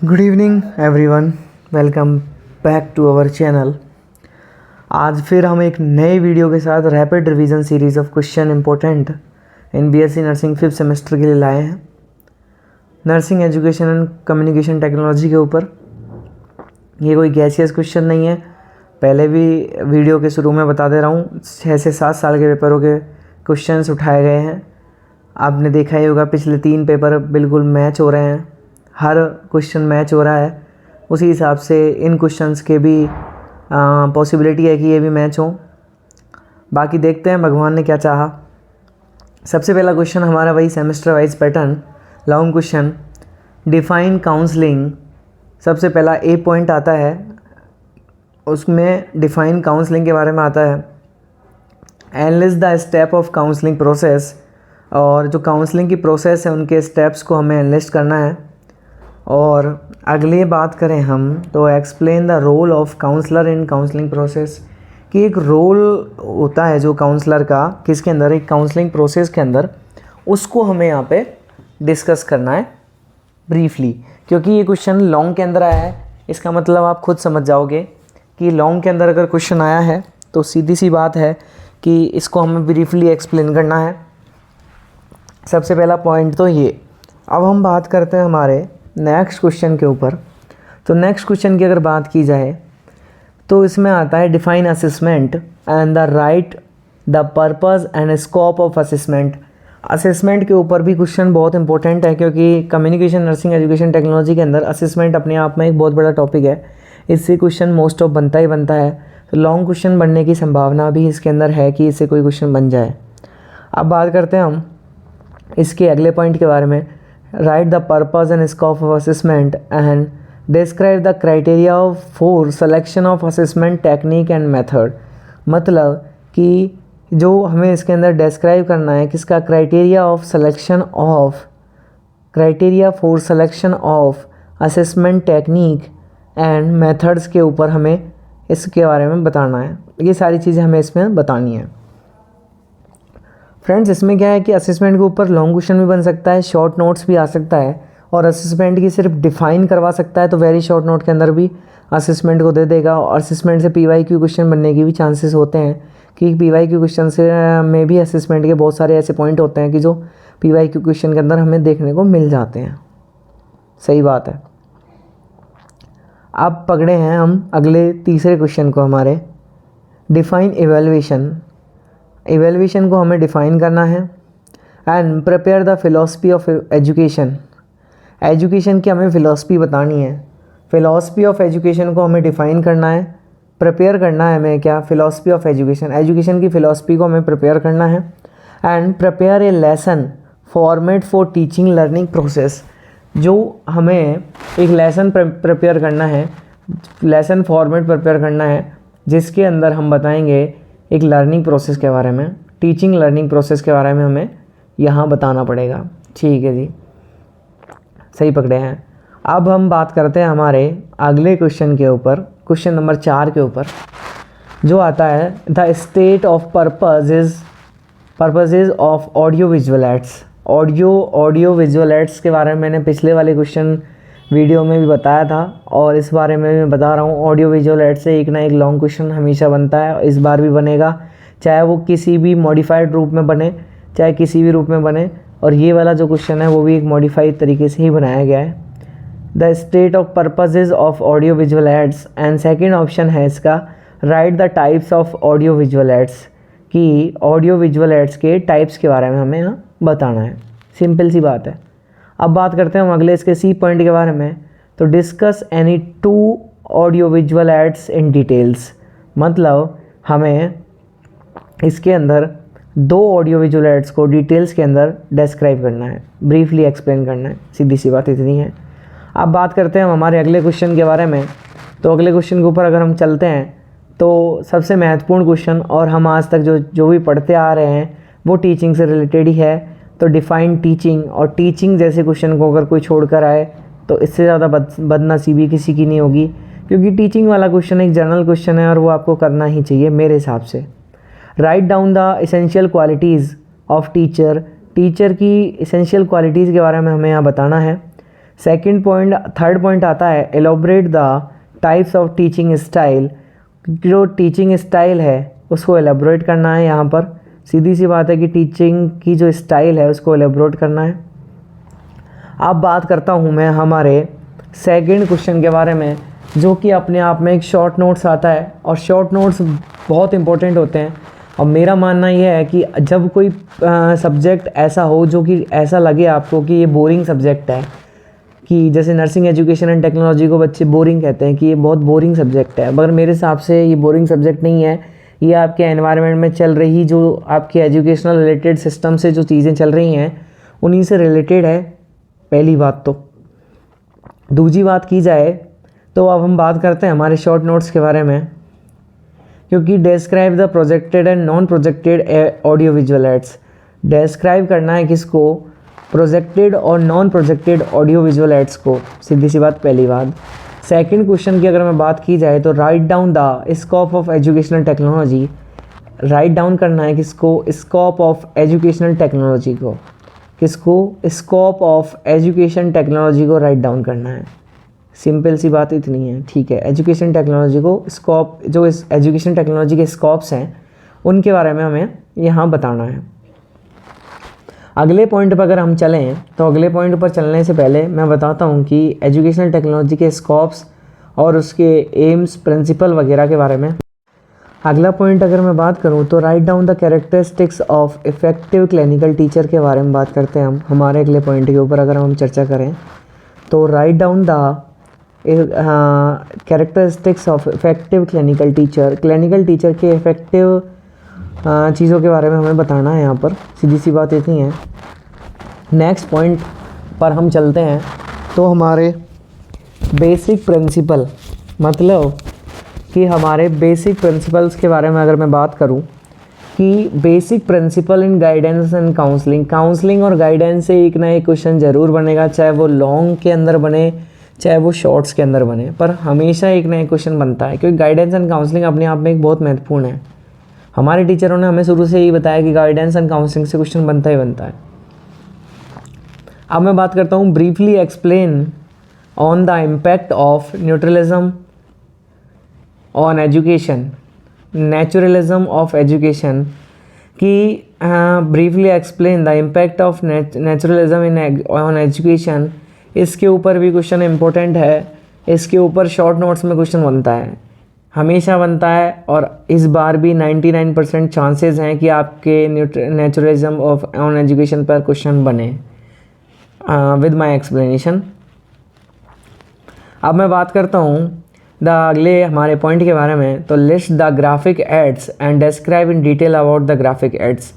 Good evening everyone, welcome back to our channel. आज फिर हम एक नए वीडियो के साथ rapid revision series of question important in BSc nursing 5th semester के लिए लाए हैं। Nursing education and communication technology के ऊपर ये कोई गैसियस क्वेश्चन नहीं है। पहले भी वीडियो के शुरू में बता दे रहा हूँ, 6 से 7 साल के पेपरों के क्वेश्चंस उठाए गए हैं। आपने देखा ही होगा पिछले 3 पेपर बिल्कुल मैच हो रहे हैं, हर क्वेश्चन मैच हो रहा है। उसी हिसाब से इन क्वेश्चंस के भी पॉसिबिलिटी है कि ये भी मैच हो। बाकी देखते हैं भगवान ने क्या चाहा। सबसे पहला क्वेश्चन हमारा वही semester wise pattern long question, define counselling. सबसे पहला ए पॉइंट आता है, उसमें डिफाइन काउंसलिंग के बारे में आता है। Analyse the step of counselling process, और जो काउंसलिंग की प्रोसेस है उनके स्टेप्स को हमें एनालाइज करना है। और अगली बात करें हम तो explain the role of counsellor in counselling process, कि एक रोल होता है जो काउंसलर का किसके अंदर, एक काउंसलिंग प्रोसेस के अंदर, उसको हमें यहाँ पे डिस्कस करना है ब्रीफली। क्योंकि ये क्वेश्चन लॉन्ग के अंदर आया है, इसका मतलब आप खुद समझ जाओगे कि लॉन्ग के अंदर अगर क्वेश्चन आया है तो सीधी सी बात है कि इसको हमें ब्रीफली एक्सप्लेन करना है। सबसे पहला पॉइंट तो ये। अब हम बात करते हैं हमारे नेक्स्ट क्वेश्चन के ऊपर। तो नेक्स्ट क्वेश्चन की अगर बात की जाए तो इसमें आता है define assessment and the right the purpose and scope of assessment. Assessment के ऊपर भी क्वेश्चन बहुत इंपॉर्टेंट है, क्योंकि कम्युनिकेशन नर्सिंग एजुकेशन टेक्नोलॉजी के अंदर असेसमेंट अपने आप में एक बहुत बड़ा टॉपिक है। इससे क्वेश्चन मोस्ट ऑफ बनता ही बनता है। तो लॉन्ग क्वेश्चन बनने की संभावना भी इसके अंदर है कि इससे कोई क्वेश्चन बन जाए। अब बात करते हैं हम इसके अगले पॉइंट के बारे में। Right the purpose and scope of assessment and describe the criteria for selection of assessment technique and method. मतलब कि जो हमें इसके अंदर डिस्क्राइब करना है किसका, criteria for selection of assessment technique and methods के ऊपर हमें इसके बारे में बताना है। ये सारी चीज़ें हमें इसमें बतानी है। फ्रेंड्स, इसमें क्या है कि असेसमेंट के ऊपर लॉन्ग क्वेश्चन भी बन सकता है, शॉर्ट नोट्स भी आ सकता है, और असेसमेंट की सिर्फ डिफाइन करवा सकता है तो वेरी शॉर्ट नोट के अंदर भी असेसमेंट को दे देगा। और असेसमेंट से पीवाईक्यू क्वेश्चन बनने की भी चांसेस होते हैं कि पीवाईक्यू क्वेश्चन से में भी असेसमेंट के बहुत सारे ऐसे पॉइंट होते हैं कि जो पीवाईक्यू क्वेश्चन के अंदर हमें देखने को मिल जाते हैं। सही बात है। अब पकड़े हैं हम अगले तीसरे क्वेश्चन को हमारे, डिफाइन एवेल्यूएशन। एवेल्यूएशन को हमें डिफ़ाइन करना है। And prepare the philosophy of education. Education की हमें फ़िलॉसफी बतानी है। फ़िलॉसफी ऑफ एजुकेशन को हमें डिफ़ाइन करना है, प्रिपेयर करना है हमें क्या, फ़िलॉसफी ऑफ एजुकेशन। एजुकेशन की फ़िलॉसफी को हमें प्रिपेयर करना है। And prepare a lesson format for teaching learning process. जो हमें एक लेसन प्रिपेयर करना है, लेसन फॉर्मेट प्रिपेयर करना है, जिसके अंदर हम बताएंगे एक लर्निंग प्रोसेस के बारे में, टीचिंग लर्निंग प्रोसेस के बारे में हमें यहाँ बताना पड़ेगा। ठीक है जी, सही पकड़े हैं। अब हम बात करते हैं हमारे अगले क्वेश्चन के ऊपर, क्वेश्चन नंबर 4 के ऊपर, जो आता है the state of purposes of audio visual aids. Audio visual aids के बारे में मैंने पिछले वाले क्वेश्चन वीडियो में भी बताया था, और इस बारे में मैं बता रहा हूँ। ऑडियो विजुअल एड से एक ना एक लॉन्ग क्वेश्चन हमेशा बनता है, इस बार भी बनेगा, चाहे वो किसी भी मॉडिफाइड रूप में बने, चाहे किसी भी रूप में बने। और ये वाला जो क्वेश्चन है वो भी एक मॉडिफाइड तरीके से ही बनाया गया है। The state of purposes of audio visual aids. And second option है इसका, right the types of audio visual aids, कि ऑडियो विजुअल एड्स के टाइप्स के बारे में हमें यहाँ बताना है। सिंपल सी बात है। अब बात करते हैं हम अगले इसके सी पॉइंट के बारे में। तो discuss any 2 audio visual aids in details. मतलब हमें इसके अंदर 2 ऑडियो विजुअल एड्स को डिटेल्स के अंदर डिस्क्राइब करना है, ब्रीफली एक्सप्लेन करना है। सीधी सी बात इतनी है। अब बात करते हैं हम हमारे अगले क्वेश्चन के बारे में। तो अगले क्वेश्चन के ऊपर अगर हम चलते हैं तो सबसे महत्वपूर्ण क्वेश्चन, और हम आज तक जो भी पढ़ते आ रहे हैं वो टीचिंग से रिलेटेड ही है। तो डिफाइन टीचिंग, और टीचिंग जैसे क्वेश्चन को अगर कोई छोड़ कर आए तो इससे ज़्यादा बदनसीबी किसी की नहीं होगी, क्योंकि टीचिंग वाला क्वेश्चन एक जनरल क्वेश्चन है और वो आपको करना ही चाहिए मेरे हिसाब से। Write down the essential qualities of teacher. Teacher की एसेंशियल क्वालिटीज़ के बारे में हमें यहाँ बताना है। सेकंड पॉइंट, थर्ड पॉइंट आता है elaborate the types of teaching style. जो टीचिंग स्टाइल है उसको एलोबरेट करना है। यहाँ पर सीधी सी बात है कि टीचिंग की जो स्टाइल है उसको एलोबरेट करना है। अब बात करता हूँ मैं हमारे सेकंड क्वेश्चन के बारे में, जो कि अपने आप में एक शॉर्ट नोट्स आता है और शॉर्ट नोट्स बहुत इंपॉर्टेंट होते हैं। और मेरा मानना यह है कि जब कोई सब्जेक्ट ऐसा हो जो कि ऐसा लगे आपको कि ये बोरिंग सब्जेक्ट है, कि जैसे नर्सिंग एजुकेशन एंड टेक्नोलॉजी को बच्चे बोरिंग कहते हैं कि ये बहुत बोरिंग सब्जेक्ट है, मगर मेरे हिसाब से ये बोरिंग सब्जेक्ट नहीं है। ये आपके एनवायरनमेंट में चल रही जो आपके एजुकेशनल रिलेटेड सिस्टम से जो चीज़ें चल रही हैं उन्हीं से रिलेटेड है, पहली बात तो। दूसरी बात की जाए तो अब हम बात करते हैं हमारे शॉर्ट नोट्स के बारे में, क्योंकि describe the projected and non projected audio visual aids. Describe करना है किसको? प्रोजेक्टेड और non projected audio visual aids को, सीधी सी बात, पहली बात। सेकंड क्वेश्चन की अगर मैं बात की जाए तो write down the scope of educational technology. Write down करना है किसको? स्कोप ऑफ एजुकेशनल टेक्नोलॉजी को। किसको? स्कोप ऑफ एजुकेशन टेक्नोलॉजी को राइट डाउन करना है। सिंपल सी बात इतनी है, ठीक है। एजुकेशन टेक्नोलॉजी को स्कोप, जो इस एजुकेशन टेक्नोलॉजी के स्कोप्स हैं उनके बारे में हमें यहाँ बताना है। अगले पॉइंट पर अगर हम चलें तो अगले पॉइंट पर चलने से पहले मैं बताता हूँ कि एजुकेशनल टेक्नोलॉजी के स्कोप्स और उसके एम्स, प्रिंसिपल वगैरह के बारे में। अगला पॉइंट अगर मैं बात करूँ तो write down the characteristics of effective clinical teacher के बारे में बात करते हैं हम। हमारे अगले पॉइंट के ऊपर अगर हम चर्चा करें तो write down the characteristics of effective clinical teacher. Clinical teacher के इफ़ेक्टिव चीज़ों के बारे में हमें बताना है यहाँ पर, सीधी सी बात इतनी है। नेक्स्ट पॉइंट पर हम चलते हैं तो हमारे बेसिक प्रिंसिपल, मतलब कि हमारे बेसिक प्रिंसिपल्स के बारे में अगर मैं बात करूं कि basic principle in guidance and counselling. Counselling और गाइडेंस से एक ना एक क्वेश्चन ज़रूर बनेगा, चाहे वो लॉन्ग के अंदर बने चाहे वो शॉर्ट्स के अंदर बने, पर हमेशा एक ना एक क्वेश्चन बनता है, क्योंकि गाइडेंस एंड काउंसलिंग अपने आप में एक बहुत महत्वपूर्ण है। हमारे टीचरों ने हमें शुरू से यही बताया कि गाइडेंस एंड काउंसलिंग से क्वेश्चन बनता ही बनता है। अब मैं बात करता हूँ briefly explain on the impact of neutralism on education, naturalism of education, कि briefly explain the impact of naturalism in on education. इसके ऊपर भी क्वेश्चन इम्पोर्टेंट है, इसके ऊपर शॉर्ट नोट्स में क्वेश्चन बनता है, हमेशा बनता है। और इस बार भी 99% चांसेस हैं कि आपके नेचुरलिज्म ऑफ ऑन एजुकेशन पर क्वेश्चन बने विद माय एक्सप्लेनेशन। अब मैं बात करता हूँ द अगले हमारे पॉइंट के बारे में, तो list the graphic aids and describe in detail about the graphic aids.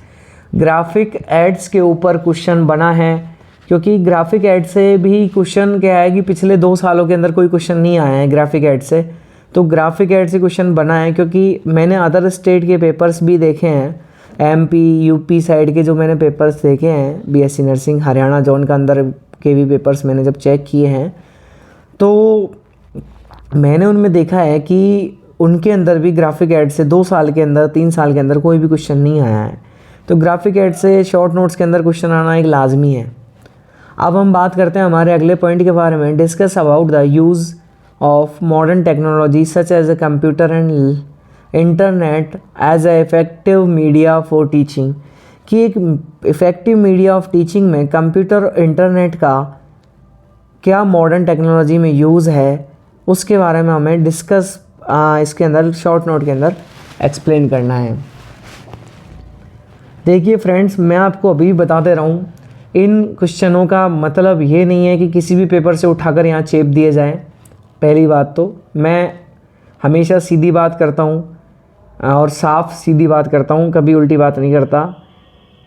Graphic aids के ऊपर क्वेश्चन बना है, क्योंकि ग्राफिक एड से भी क्वेश्चन क्या है कि पिछले 2 सालों के अंदर कोई क्वेश्चन नहीं आया है ग्राफिक एड से, तो ग्राफिक एड से क्वेश्चन बना है। क्योंकि मैंने अदर स्टेट के पेपर्स भी देखे हैं, एमपी यूपी साइड के जो मैंने पेपर्स देखे हैं, बीएससी नर्सिंग हरियाणा जोन का अंदर के भी पेपर्स मैंने जब चेक किए हैं, तो मैंने उनमें देखा है कि उनके अंदर भी ग्राफिक एड से 2 साल के अंदर 3 साल के अंदर कोई भी क्वेश्चन नहीं आया है। तो ग्राफिक एड से शॉर्ट नोट्स के अंदर क्वेश्चन आना एक लाजमी है। अब हम बात करते हैं हमारे अगले पॉइंट के बारे में, discuss about the use of modern technology such as a computer and internet as a effective media for teaching. कि एक इफ़ेक्टिव मीडिया ऑफ टीचिंग में कंप्यूटर और इंटरनेट का क्या मॉडर्न टेक्नोलॉजी में यूज़ है, उसके बारे में हमें डिस्कस इसके अंदर शॉर्ट नोट के अंदर एक्सप्लेन करना है। देखिए फ्रेंड्स, मैं आपको अभी बता दे रहा हूँ, इन क्वेश्चनों का मतलब ये नहीं है कि किसी भी पेपर से उठाकर यहाँ चेप दिए जाएं। पहली बात तो मैं हमेशा सीधी बात करता हूँ और साफ सीधी बात करता हूँ, कभी उल्टी बात नहीं करता।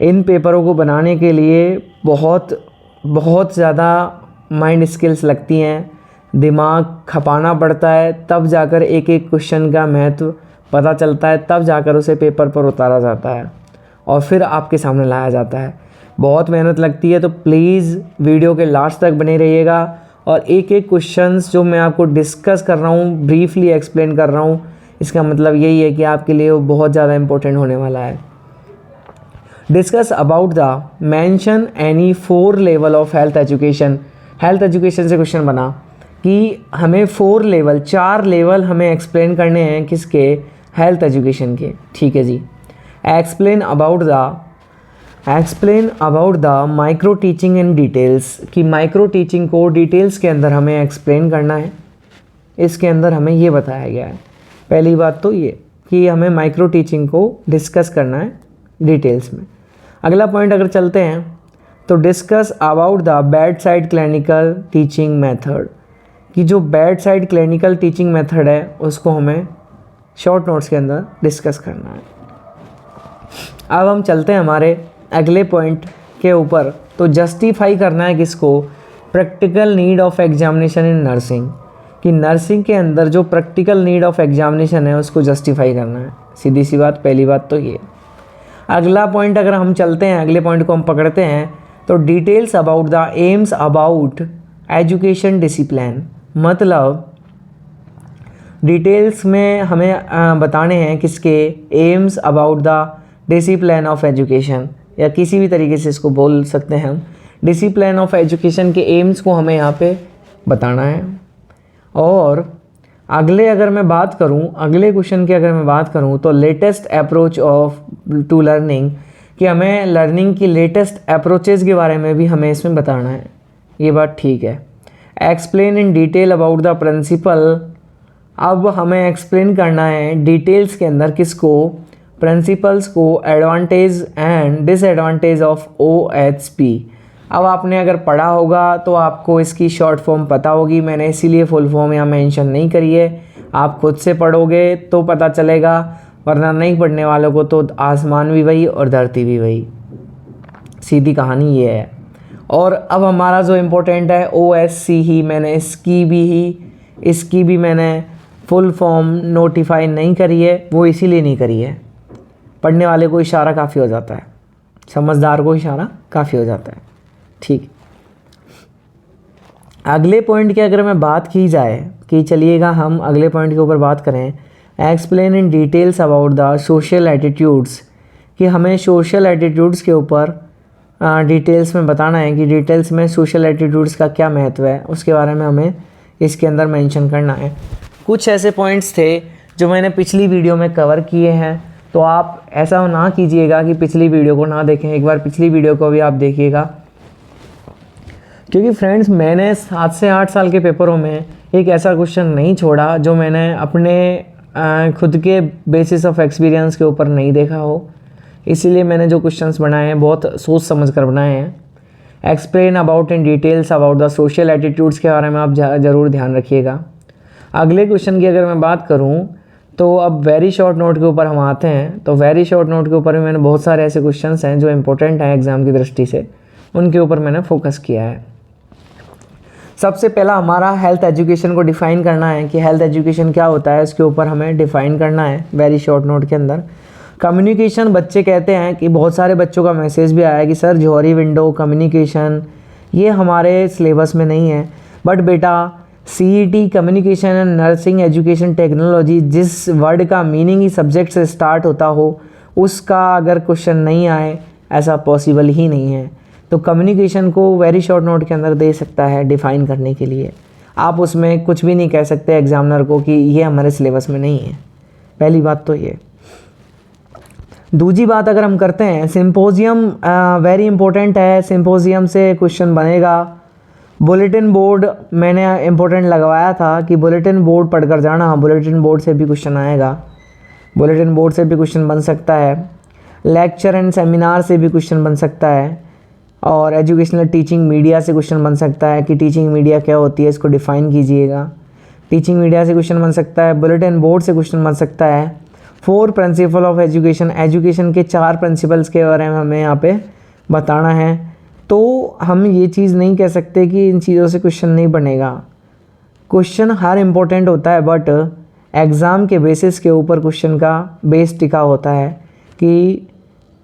इन पेपरों को बनाने के लिए बहुत ज़्यादा माइंड स्किल्स लगती हैं, दिमाग खपाना पड़ता है, तब जाकर एक एक क्वेश्चन का महत्व पता चलता है, तब जाकर उसे पेपर पर उतारा जाता है और फिर आपके सामने लाया जाता है। बहुत मेहनत लगती है, तो प्लीज़ वीडियो के लास्ट तक बने रहिएगा और एक एक क्वेश्चंस जो मैं आपको डिस्कस कर रहा हूँ, ब्रीफली एक्सप्लेन कर रहा हूँ, इसका मतलब यही है कि आपके लिए वो बहुत ज़्यादा इम्पोर्टेंट होने वाला है। Discuss about the mention any 4 level of health education. Health education से क्वेश्चन बना कि हमें 4 लेवल हमें एक्सप्लेन करने हैं किसके, हेल्थ एजुकेशन के। ठीक है जी। Explain about the micro teaching in details, कि माइक्रो टीचिंग को डिटेल्स के अंदर हमें एक्सप्लेन करना है। इसके अंदर हमें ये बताया गया है। पहली बात तो ये कि हमें माइक्रो टीचिंग को डिस्कस करना है डिटेल्स में। अगला पॉइंट अगर चलते हैं तो discuss about the bed side clinical teaching method, कि जो bed side clinical teaching method है उसको हमें शॉर्ट नोट्स के अंदर डिस्कस करना है। अब हम चलते हैं हमारे अगले पॉइंट के ऊपर। तो जस्टिफाई करना है किसको, practical need of examination in nursing, कि नर्सिंग के अंदर जो प्रैक्टिकल नीड ऑफ एग्जामिनेशन है उसको जस्टिफाई करना है। सीधी सी बात, पहली बात तो ये। अगला पॉइंट अगर हम चलते हैं, अगले पॉइंट को हम पकड़ते हैं तो details about the AIIMS about education discipline, मतलब डिटेल्स में हमें बताने हैं किसके, AIIMS about the discipline of education, या किसी भी तरीके से इसको बोल सकते हैं हम। डिसिप्लिन ऑफ एजुकेशन के एम्स को हमें यहाँ पे बताना है। और अगले क्वेश्चन की अगर मैं बात करूँ तो latest approach of to learning, कि हमें लर्निंग की लेटेस्ट अप्रोचेज़ के बारे में भी हमें इसमें बताना है। ये बात ठीक है। Explain in detail about the principle, अब हमें एक्सप्लेन करना है डिटेल्स के अंदर किसको, प्रिंसिपल्स को, advantage and disadvantage of OHP। अब आपने अगर पढ़ा होगा तो आपको इसकी शॉर्ट फॉर्म पता होगी, मैंने इसीलिए फुल फॉर्म यहाँ मेंशन नहीं करी है। आप खुद से पढ़ोगे तो पता चलेगा, वरना नहीं पढ़ने वालों को तो आसमान भी वही और धरती भी वही, सीधी कहानी ये है। और अब हमारा जो इम्पोर्टेंट है OSC ही, मैंने इसकी भी मैंने फुल फॉर्म नोटिफाई नहीं करी है, वो इसीलिए नहीं करी है, पढ़ने वाले को इशारा काफ़ी हो जाता है, समझदार को इशारा काफ़ी हो जाता है। ठीक। अगले पॉइंट की अगर मैं बात की जाए कि चलिएगा हम अगले पॉइंट के ऊपर बात करें, explain in details about the social attitudes, कि हमें सोशल एटीट्यूड्स के ऊपर डिटेल्स में बताना है कि डिटेल्स में सोशल एटीट्यूड्स का क्या महत्व है, उसके बारे में हमें इसके अंदर मेंशन करना है। कुछ ऐसे पॉइंट्स थे जो मैंने पिछली वीडियो में कवर किए हैं, तो आप ऐसा ना कीजिएगा कि पिछली वीडियो को ना देखें, एक बार पिछली वीडियो को भी आप देखिएगा, क्योंकि फ्रेंड्स मैंने 7 से 8 साल के पेपरों में एक ऐसा क्वेश्चन नहीं छोड़ा जो मैंने अपने खुद के बेसिस ऑफ एक्सपीरियंस के ऊपर नहीं देखा हो। इसीलिए मैंने जो क्वेश्चंस बनाए हैं बहुत सोच समझ कर बनाए हैं। Explain about in details about the social attitudes के बारे में आप ज़रूर ध्यान रखिएगा। अगले क्वेश्चन की अगर मैं बात करूं तो अब वेरी शॉर्ट नोट के ऊपर हम आते हैं। तो वेरी शॉर्ट नोट के ऊपर भी मैंने बहुत सारे ऐसे क्वेश्चंस हैं जो इंपॉर्टेंट हैं एग्ज़ाम की दृष्टि से, उनके ऊपर मैंने फोकस किया है। सबसे पहला हमारा हेल्थ एजुकेशन को डिफ़ाइन करना है कि हेल्थ एजुकेशन क्या होता है, इसके ऊपर हमें डिफ़ाइन करना है वेरी शॉर्ट नोट के अंदर। कम्युनिकेशन, बच्चे कहते हैं कि बहुत सारे बच्चों का मैसेज भी आया है कि सर जौहरी विंडो कम्युनिकेशन ये हमारे सिलेबस में नहीं है, बट बेटा CET communication and nursing education technology जिस वर्ड का मीनिंग ही सब्जेक्ट से स्टार्ट होता हो उसका अगर क्वेश्चन नहीं आए ऐसा पॉसिबल ही नहीं है। तो कम्युनिकेशन को वेरी शॉर्ट नोट के अंदर दे सकता है डिफ़ाइन करने के लिए। आप उसमें कुछ भी नहीं कह सकते एग्जामिनर को कि ये हमारे सिलेबस में नहीं है, पहली बात तो ये। दूसरी बात अगर हम करते हैं सिंपोजियम, वेरी इंपॉर्टेंट है, सिंपोजियम से क्वेश्चन बनेगा। बुलेटिन बोर्ड मैंने इंपॉर्टेंट लगवाया था कि बुलेटिन बोर्ड पढ़कर जाना, बुलेटिन बोर्ड से भी क्वेश्चन आएगा, बुलेटिन बोर्ड से भी क्वेश्चन बन सकता है। लेक्चर एंड सेमिनार से भी क्वेश्चन बन सकता है, और एजुकेशनल टीचिंग मीडिया से क्वेश्चन बन सकता है कि टीचिंग मीडिया क्या होती है, इसको डिफ़ाइन कीजिएगा। टीचिंग मीडिया से क्वेश्चन बन सकता है, बुलेटिन बोर्ड से क्वेश्चन बन सकता है। 4 प्रिंसिपल ऑफ एजुकेशन, एजुकेशन के 4 प्रिंसिपल्स के बारे में हमें यहाँ पे बताना है। तो हम ये चीज़ नहीं कह सकते कि इन चीज़ों से क्वेश्चन नहीं बनेगा। क्वेश्चन हर इम्पोर्टेंट होता है, बट एग्ज़ाम के बेसिस के ऊपर क्वेश्चन का बेस टिका होता है कि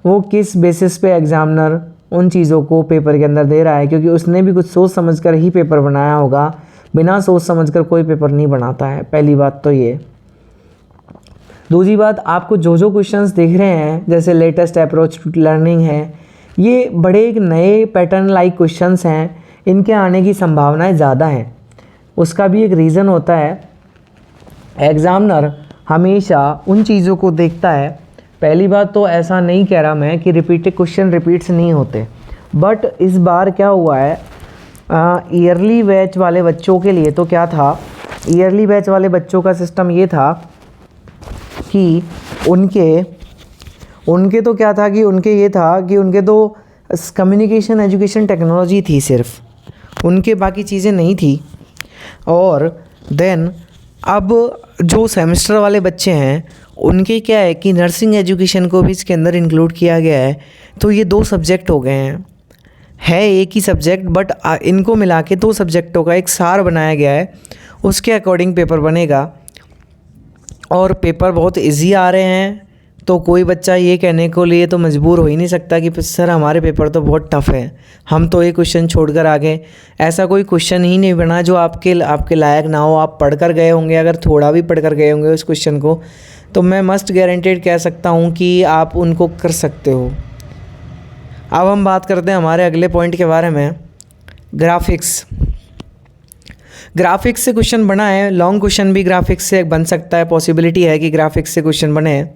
वो किस बेसिस पे एग्ज़ामिनर उन चीज़ों को पेपर के अंदर दे रहा है, क्योंकि उसने भी कुछ सोच समझकर ही पेपर बनाया होगा, बिना सोच समझकर कोई पेपर नहीं बनाता है, पहली बात तो ये। दूसरी बात, आपको जो क्वेश्चंस दिख रहे हैं जैसे लेटेस्ट अप्रोच टू लर्निंग है, ये बड़े एक नए पैटर्न लाइक क्वेश्चंस हैं। इनके आने की संभावनाएं ज़्यादा हैं। उसका भी एक रीज़न होता है, एग्ज़ामिनर हमेशा उन चीज़ों को देखता है। पहली बात तो ऐसा नहीं कह रहा मैं कि रिपीटेड क्वेश्चन रिपीट्स नहीं होते, बट इस बार क्या हुआ है, ईयरली बैच वाले बच्चों के लिए तो क्या था, ईयरली बैच वाले बच्चों का सिस्टम ये था कि उनके तो क्या था कि उनके तो कम्युनिकेशन एजुकेशन टेक्नोलॉजी थी, सिर्फ उनके बाकी चीज़ें नहीं थी। और देन अब जो सेमेस्टर वाले बच्चे हैं उनके क्या है कि नर्सिंग एजुकेशन को भी इसके अंदर इंक्लूड किया गया है। तो ये 2 सब्जेक्ट हो गए हैं, है एक ही सब्जेक्ट बट इनको मिला के 2 सब्जेक्टों का एक सार बनाया गया है। उसके अकॉर्डिंग पेपर बनेगा और पेपर बहुत इजी आ रहे हैं। तो कोई बच्चा ये कहने को लिए तो मजबूर हो ही नहीं सकता कि सर हमारे पेपर तो बहुत टफ़ है, हम तो ये क्वेश्चन छोड़कर आ गए। ऐसा कोई क्वेश्चन ही नहीं बना जो आपके लायक ना हो। आप पढ़कर गए होंगे, अगर थोड़ा भी पढ़कर गए होंगे उस क्वेश्चन को, तो मैं मस्ट गारंटेड कह सकता हूँ कि आप उनको कर सकते हो। अब हम बात करते हैं हमारे अगले पॉइंट के बारे में, ग्राफिक्स से क्वेश्चन बना है। लॉन्ग क्वेश्चन भी ग्राफिक्स से बन सकता है, पॉसिबिलिटी है कि ग्राफिक्स से क्वेश्चन बने।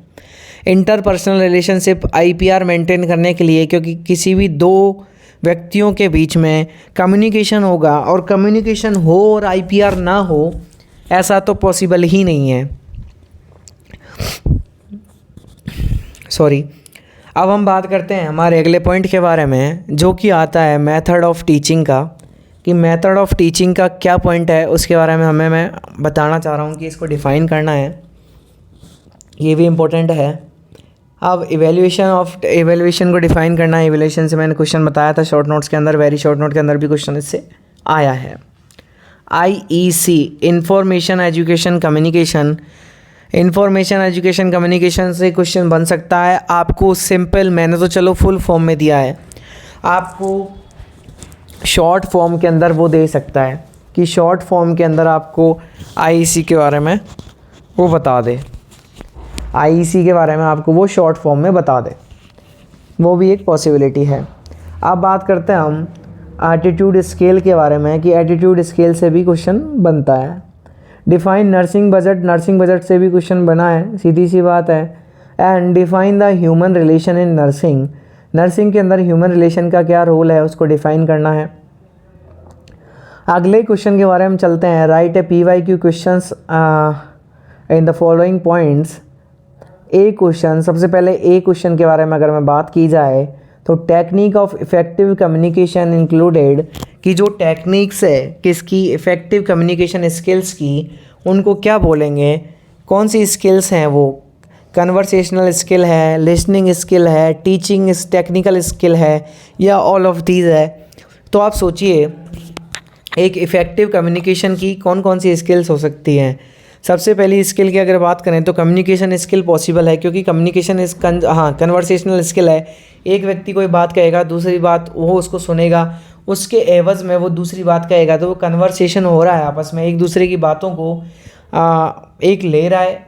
इंटरपर्सनल रिलेशनशिप IPR मेंटेन करने के लिए, क्योंकि किसी भी 2 व्यक्तियों के बीच में कम्युनिकेशन होगा और कम्युनिकेशन हो और IPR ना हो, ऐसा तो पॉसिबल ही नहीं है। सॉरी। अब हम बात करते हैं हमारे अगले पॉइंट के बारे में, जो कि आता है मेथड ऑफ टीचिंग का, कि मेथड ऑफ टीचिंग का क्या पॉइंट है उसके बारे में मैं बताना चाह रहा हूँ कि इसको डिफ़ाइन करना है, ये भी इम्पोर्टेंट है। अब इवैल्यूएशन को डिफ़ाइन करना है। इवैल्यूएशन से मैंने क्वेश्चन बताया था शॉर्ट नोट्स के अंदर, वेरी शॉर्ट नोट के अंदर भी क्वेश्चन इससे आया है। IEC इंफॉर्मेशन एजुकेशन कम्युनिकेशन से क्वेश्चन बन सकता है। आपको सिंपल, मैंने तो चलो फुल फॉर्म में दिया है, आपको शॉर्ट फॉर्म के अंदर वो दे सकता है कि शॉर्ट फॉर्म के अंदर आपको IEC के बारे में वो बता दे, IEC के बारे में आपको वो शॉर्ट फॉर्म में बता दे, वो भी एक पॉसिबिलिटी है। अब बात करते हैं हम एटीट्यूड स्केल के बारे में, कि एटीट्यूड स्केल से भी क्वेश्चन बनता है। डिफाइन नर्सिंग बजट से भी क्वेश्चन बना है, सीधी सी बात है। And define the human relation in nursing के अंदर ह्यूमन रिलेशन का क्या रोल है उसको डिफाइन करना है। अगले क्वेश्चन के बारे में चलते हैं। Right A PYQ questions in the following points. सबसे पहले ए क्वेश्चन के बारे में अगर मैं बात की जाए तो technique of effective communication included, कि जो टेक्निक्स है किसकी, इफ़ेक्टिव कम्युनिकेशन स्किल्स की, उनको क्या बोलेंगे, कौन सी स्किल्स हैं वो, कन्वर्सेशनल स्किल है, लिसनिंग स्किल है, टीचिंग टेक्निकल स्किल है, या ऑल ऑफ दीज है। तो आप सोचिए एक इफ़ेक्टिव कम्युनिकेशन की कौन कौन सी स्किल्स हो सकती हैं। सबसे पहली स्किल की अगर बात करें तो कम्युनिकेशन स्किल पॉसिबल है, क्योंकि कम्युनिकेशन कन्वर्सेशनल स्किल है। एक व्यक्ति कोई बात कहेगा, दूसरी बात वो उसको सुनेगा, उसके एवज़ में वो दूसरी बात कहेगा, तो वो कन्वर्सेशन हो रहा है आपस में, एक दूसरे की बातों को एक ले रहा है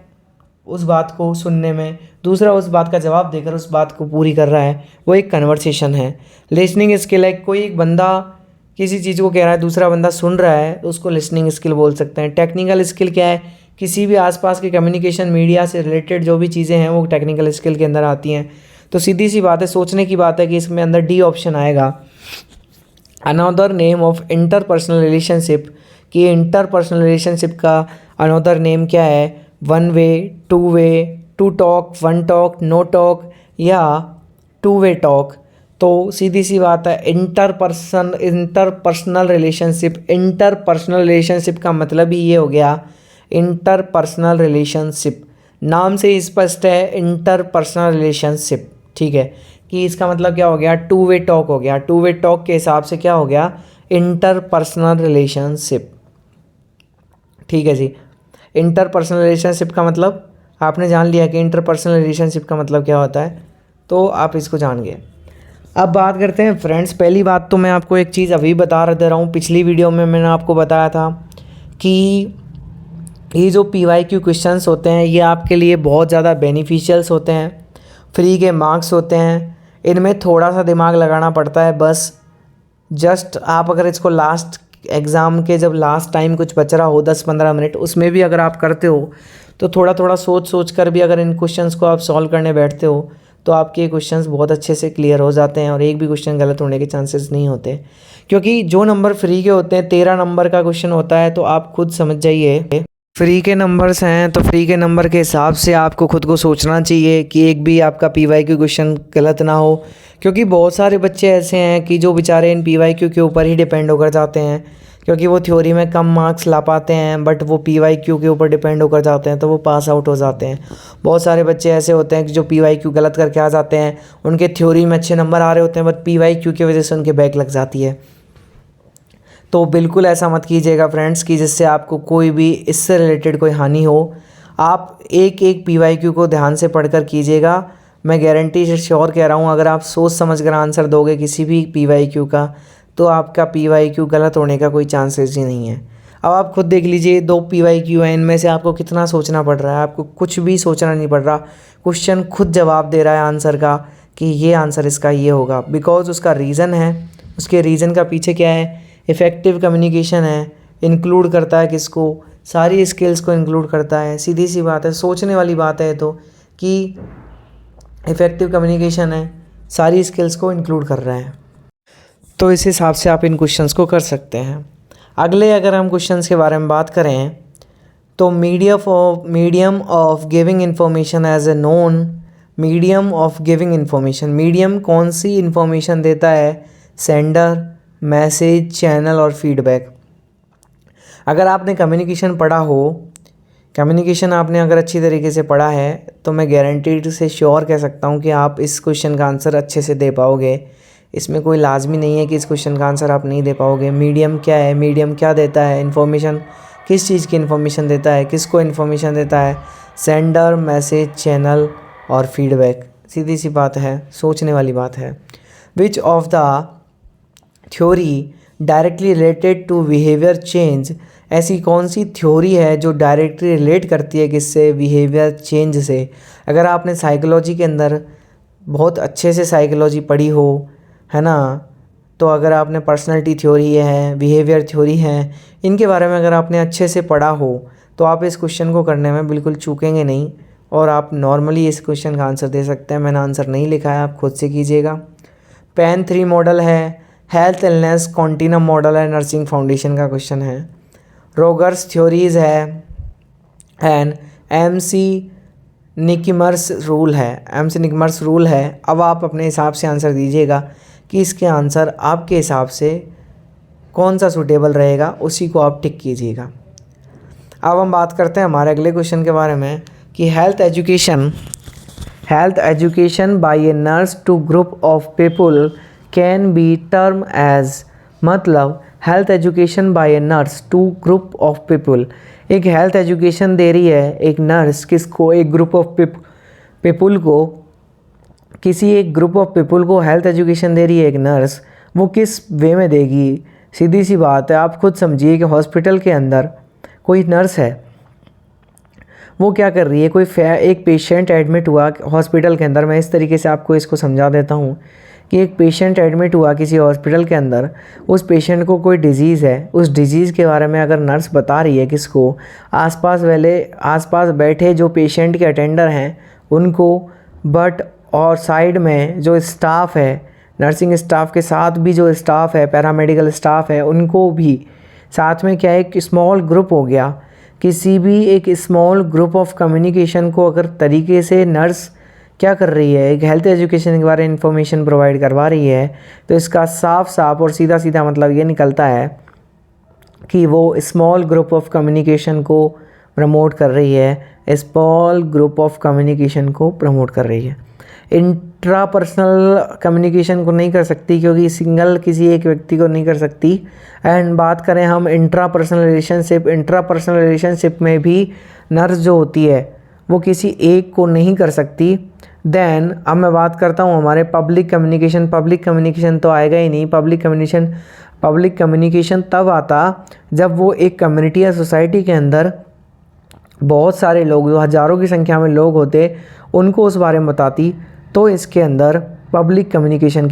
उस बात को सुनने में, दूसरा उस बात का जवाब देकर उस बात को पूरी कर रहा है, वो एक कन्वर्सेशन है। लिसनिंग स्किल है, कोई एक बंदा किसी चीज़ को कह रहा है, दूसरा बंदा सुन रहा है, तो उसको लिसनिंग स्किल बोल सकते हैं। टेक्निकल स्किल क्या है, किसी भी आसपास के कम्युनिकेशन मीडिया से रिलेटेड जो भी चीज़ें हैं वो टेक्निकल स्किल के अंदर आती हैं। तो सीधी सी बात है, सोचने की बात है कि इसमें अंदर डी ऑप्शन आएगा। Another name of interpersonal relationship, कि इंटरपर्सनल रिलेशनशिप का अनदर नेम क्या है, one way, two way, two talk, one talk, no talk, या टू वे टॉक। तो सीधी सी बात है इंटरपर्सनल रिलेशनशिप का मतलब ही ये हो गया, इंटरपर्सनल रिलेशनशिप नाम से ही स्पष्ट है, इंटरपर्सनल रिलेशनशिप, ठीक है, कि इसका मतलब क्या हो गया, टू वे टॉक हो गया। टू वे टॉक के हिसाब से क्या हो गया, इंटरपर्सनल रिलेशनशिप, ठीक है जी। इंटरपर्सनल रिलेशनशिप का मतलब आपने जान लिया कि इंटरपर्सनल रिलेशनशिप का मतलब क्या होता है, तो आप इसको जान गए। अब बात करते हैं फ्रेंड्स, पहली बात तो मैं आपको एक चीज़ अभी बता दे रहा हूँ, पिछली वीडियो में मैंने आपको बताया था कि ये जो PYQ क्वेश्चंस होते हैं ये आपके लिए बहुत ज़्यादा बेनिफिशियल्स होते हैं, फ्री के मार्क्स होते हैं, इनमें थोड़ा सा दिमाग लगाना पड़ता है बस, जस्ट आप अगर इसको लास्ट एग्ज़ाम के जब लास्ट टाइम कुछ बच रहा हो 10-15 मिनट, उसमें भी अगर आप करते हो तो थोड़ा थोड़ा सोच कर भी अगर इन क्वेश्चंस को आप सॉल्व करने बैठते हो तो आपके क्वेश्चंस बहुत अच्छे से क्लियर हो जाते हैं और एक भी क्वेश्चन गलत होने के चांसेस नहीं होते। क्योंकि जो नंबर फ्री के होते हैं, 13 नंबर का क्वेश्चन होता है, तो आप खुद समझ जाइए फ्री के नंबर्स हैं, तो फ्री के नंबर के हिसाब से आपको खुद को सोचना चाहिए कि एक भी आपका PYQ क्वेश्चन गलत ना हो। क्योंकि बहुत सारे बच्चे ऐसे हैं कि जो बेचारे इन PYQ के ऊपर ही डिपेंड होकर जाते हैं, क्योंकि वो थ्योरी में कम मार्क्स ला पाते हैं बट वो PYQ के ऊपर डिपेंड होकर जाते हैं तो वो पास आउट हो जाते हैं। बहुत सारे बच्चे ऐसे होते हैं कि जो PYQ गलत करके आ जाते हैं, उनके थ्योरी में अच्छे नंबर आ रहे होते हैं बट PYQ की वजह से उनके बैक लग जाती है। तो बिल्कुल ऐसा मत कीजिएगा फ्रेंड्स कि जिससे आपको कोई भी इससे रिलेटेड कोई हानि हो। आप एक एक PYQ को ध्यान से पढ़कर कीजिएगा। मैं गारंटी से श्योर कह रहा हूँ, अगर आप सोच समझ कर आंसर दोगे किसी भी PYQ का तो आपका PYQ गलत होने का कोई चांसेस ही नहीं है। अब आप खुद देख लीजिए, 2 PYQ हैं, इनमें से आपको कितना सोचना पड़ रहा है? आपको कुछ भी सोचना नहीं पड़ रहा। क्वेश्चन खुद जवाब दे रहा है आंसर का कि ये आंसर इसका ये होगा, बिकॉज उसका रीज़न है। उसके रीज़न का पीछे क्या है? इफ़ेक्टिव कम्युनिकेशन है। इंक्लूड करता है किसको? सारी स्किल्स को इंक्लूड करता है। सीधी सी बात है, सोचने वाली बात है तो कि इफ़ेक्टिव कम्युनिकेशन है, सारी स्किल्स को इंक्लूड कर रहा है। तो इस हिसाब से आप इन क्वेश्चंस को कर सकते हैं। अगले अगर हम क्वेश्चंस के बारे में बात करें तो medium of giving information as a known medium of giving information. Medium कौन सी इंफॉर्मेशन देता है? सेंडर, मैसेज, चैनल और फीडबैक। अगर आपने कम्युनिकेशन पढ़ा हो, कम्युनिकेशन आपने अगर अच्छी तरीके से पढ़ा है तो मैं गारंटीड से श्योर कह सकता हूँ कि आप इस क्वेश्चन का आंसर अच्छे से दे पाओगे। इसमें कोई लाजमी नहीं है कि इस क्वेश्चन का आंसर आप नहीं दे पाओगे। मीडियम क्या है? मीडियम क्या देता है? इन्फॉर्मेशन, किस चीज़ की इन्फॉर्मेशन देता है? किसको इन्फॉर्मेशन देता है? सेंडर, मैसेज, चैनल और फीडबैक। सीधी सी बात है, सोचने वाली बात है। Which of the theory directly related to behaviour change. ऐसी कौन सी थ्योरी है जो डायरेक्टली रिलेट करती है किससे? बिहेवियर चेंज से। अगर आपने साइकोलॉजी के अंदर बहुत अच्छे से साइकोलॉजी पढ़ी हो, है ना, तो अगर आपने पर्सनैलिटी थ्योरी है, बिहेवियर थ्योरी है, इनके बारे में अगर आपने अच्छे से पढ़ा हो तो आप इस क्वेश्चन को करने में बिल्कुल चूकेंगे नहीं और आप नॉर्मली इस क्वेश्चन का आंसर दे सकते हैं। मैंने आंसर नहीं लिखा है, आप खुद से कीजिएगा। PAN 3 मॉडल है, हेल्थ इलनेस कॉन्टिनम मॉडल है, नर्सिंग फाउंडेशन का क्वेश्चन है। रोगर्स थ्योरीज है एंड MC निकमर्स रूल है। MC निकमर्स रूल है। अब आप अपने हिसाब से आंसर दीजिएगा कि इसके आंसर आपके हिसाब से कौन सा सूटेबल रहेगा, उसी को आप टिक कीजिएगा। अब हम बात करते हैं हमारे अगले क्वेश्चन के बारे में कि health education by a nurse to group of people can be term as. मतलब health education by a nurse to group of people. एक हेल्थ एजुकेशन दे रही है एक नर्स किसको? एक ग्रुप ऑफ पीपल को। किसी एक ग्रुप ऑफ पीपल को हेल्थ एजुकेशन दे रही है एक नर्स, वो किस वे में देगी? सीधी सी बात है, आप खुद समझिए कि हॉस्पिटल के अंदर कोई नर्स है, वो क्या कर रही है? एक पेशेंट एडमिट हुआ हॉस्पिटल के अंदर। मैं इस तरीके से आपको इसको समझा देता हूँ कि एक पेशेंट एडमिट हुआ किसी हॉस्पिटल के अंदर, उस पेशेंट को कोई डिजीज़ है, उस डिजीज़ के बारे में अगर नर्स बता रही है किसको? आसपास बैठे जो पेशेंट के अटेंडर हैं उनको, बट और साइड में जो स्टाफ है, नर्सिंग स्टाफ के साथ भी जो स्टाफ है, पैरामेडिकल स्टाफ है, उनको भी साथ में क्या है, एक स्मॉल ग्रुप हो गया। किसी भी एक स्मॉल ग्रुप ऑफ कम्युनिकेशन को अगर तरीके से नर्स क्या कर रही है, एक हेल्थ एजुकेशन के बारे में इंफॉर्मेशन प्रोवाइड करवा रही है, तो इसका साफ और सीधा मतलब ये निकलता है कि वो स्मॉल ग्रुप ऑफ कम्युनिकेशन को प्रमोट कर रही है। स्मॉल ग्रुप ऑफ कम्युनिकेशन को प्रमोट कर रही है। इंट्रापर्सनल कम्युनिकेशन को नहीं कर सकती क्योंकि सिंगल किसी एक व्यक्ति को नहीं कर सकती। एंड बात करें हम इंट्रापर्सनल रिलेशनशिप में भी नर्स जो होती है वो किसी एक को नहीं कर सकती। देन अब मैं बात करता हूँ हमारे पब्लिक कम्युनिकेशन तो आएगा ही नहीं। पब्लिक कम्युनिकेशन तब आता जब वो एक कम्युनिटी या सोसाइटी के अंदर बहुत सारे लोग, जो हज़ारों की संख्या में लोग होते, उनको उस बारे में बताती, तो इसके अंदर पब्लिक कम्युनिकेशन